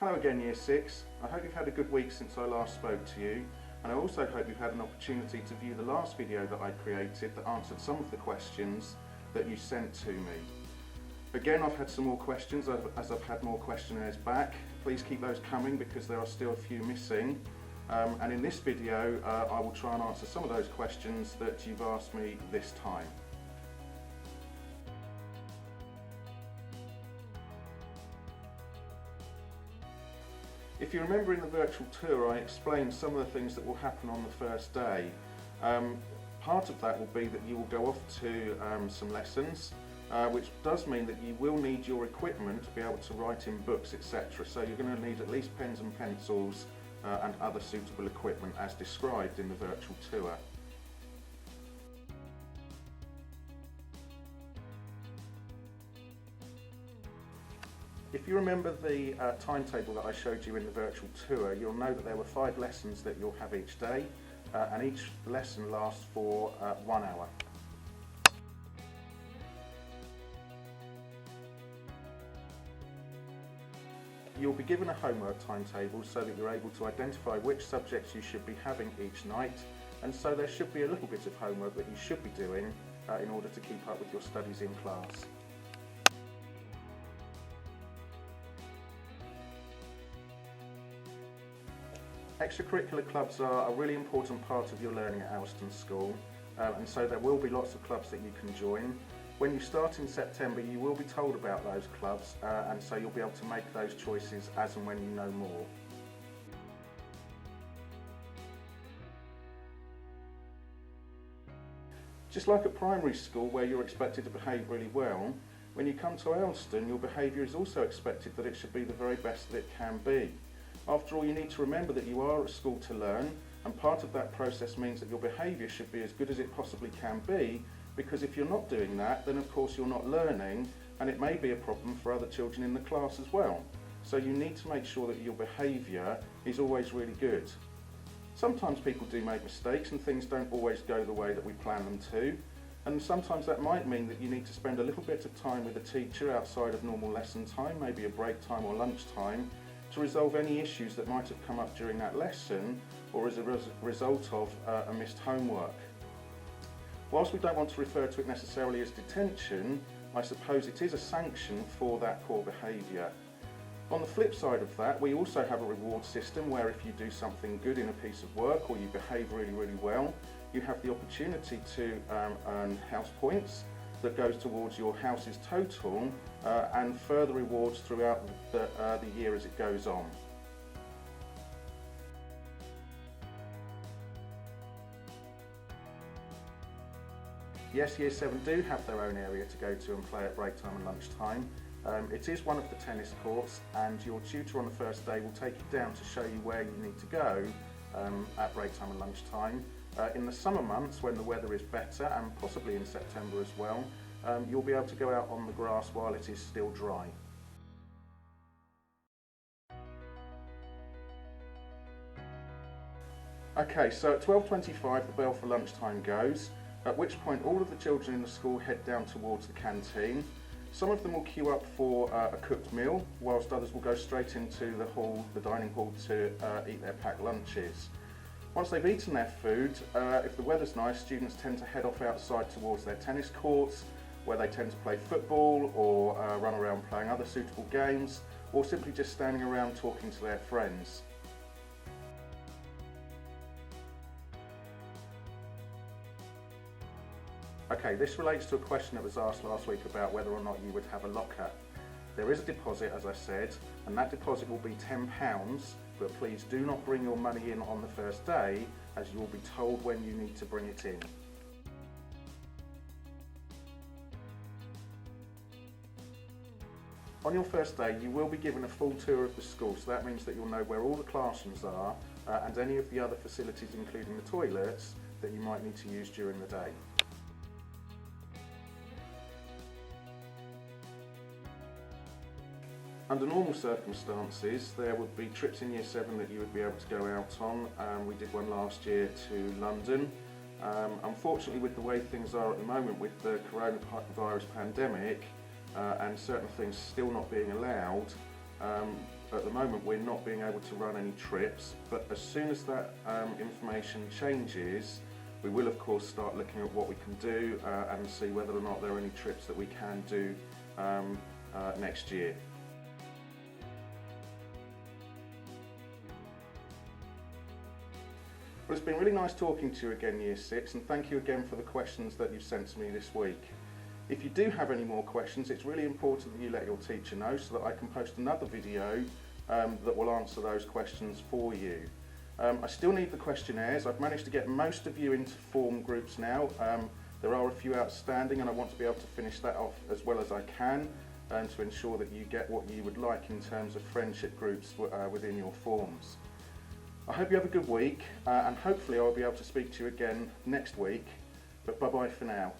Hello again, Year 6. I hope you've had a good week since I last spoke to you, and I also hope you've had an opportunity to view the last video that I created that answered some of the questions that you sent to me. Again, I've had some more questions as I've had more questionnaires back. Please keep those coming because there are still a few missing. And in this video, I will try and answer some of those questions that you've asked me this time. If you remember in the virtual tour, I explained some of the things that will happen on the first day. Part of that will be that you will go off to some lessons, which does mean that you will need your equipment to be able to write in books, etc. So you're going to need at least pens and pencils and other suitable equipment as described in the virtual tour. If you remember the timetable that I showed you in the virtual tour, you'll know that there were 5 lessons that you'll have each day, and each lesson lasts for 1 hour. You'll be given a homework timetable so that you're able to identify which subjects you should be having each night, and so there should be a little bit of homework that you should be doing in order to keep up with your studies in class. Extracurricular clubs are a really important part of your learning at Owston School, and so there will be lots of clubs that you can join. When you start in September, you will be told about those clubs, and so you'll be able to make those choices as and when you know more. Just like at primary school, where you're expected to behave really well, when you come to Owston, your behaviour is also expected that it should be the very best that it can be. After all, you need to remember that you are at school to learn, and part of that process means that your behaviour should be as good as it possibly can be, because if you're not doing that, then of course you're not learning, and it may be a problem for other children in the class as well. So you need to make sure that your behaviour is always really good. Sometimes people do make mistakes and things don't always go the way that we plan them to, and sometimes that might mean that you need to spend a little bit of time with a teacher outside of normal lesson time, maybe a break time or lunch time, to resolve any issues that might have come up during that lesson or as a result of a missed homework. Whilst we don't want to refer to it necessarily as detention, I suppose it is a sanction for that poor behaviour. On the flip side of that, we also have a reward system where if you do something good in a piece of work or you behave really well, you have the opportunity to earn house points that goes towards your house's total and further rewards throughout the year as it goes on. Yes, Year 7 do have their own area to go to and play at break time and lunch time. It is one of the tennis courts, and your tutor on the first day will take you down to show you where you need to go at break time and lunch time. In the summer months, when the weather is better, and possibly in September as well, you'll be able to go out on the grass while it is still dry. Okay, so at 12:25 the bell for lunchtime goes, at which point all of the children in the school head down towards the canteen. Some of them will queue up for a cooked meal, whilst others will go straight into the dining hall to eat their packed lunches. Once they've eaten their food, if the weather's nice, students tend to head off outside towards their tennis courts, where they tend to play football or run around playing other suitable games, or simply just standing around talking to their friends. Okay, this relates to a question that was asked last week about whether or not you would have a locker. There is a deposit, as I said, and that deposit will be £10, but please do not bring your money in on the first day, as you will be told when you need to bring it in. On your first day, you will be given a full tour of the school, so that means that you'll know where all the classrooms are and any of the other facilities, including the toilets, that you might need to use during the day. Under normal circumstances, there would be trips in Year 7 that you would be able to go out on. We did one last year to London. Unfortunately, with the way things are at the moment with the coronavirus pandemic and certain things still not being allowed, at the moment we're not being able to run any trips, but as soon as that information changes, we will of course start looking at what we can do and see whether or not there are any trips that we can do next year. Well, it's been really nice talking to you again, Year 6, and thank you again for the questions that you've sent to me this week. If you do have any more questions, it's really important that you let your teacher know so that I can post another video that will answer those questions for you. I still need the questionnaires. I've managed to get most of you into form groups now. There are a few outstanding and I want to be able to finish that off as well as I can and to ensure that you get what you would like in terms of friendship groups within your forms. I hope you have a good week and hopefully I'll be able to speak to you again next week, but bye bye for now.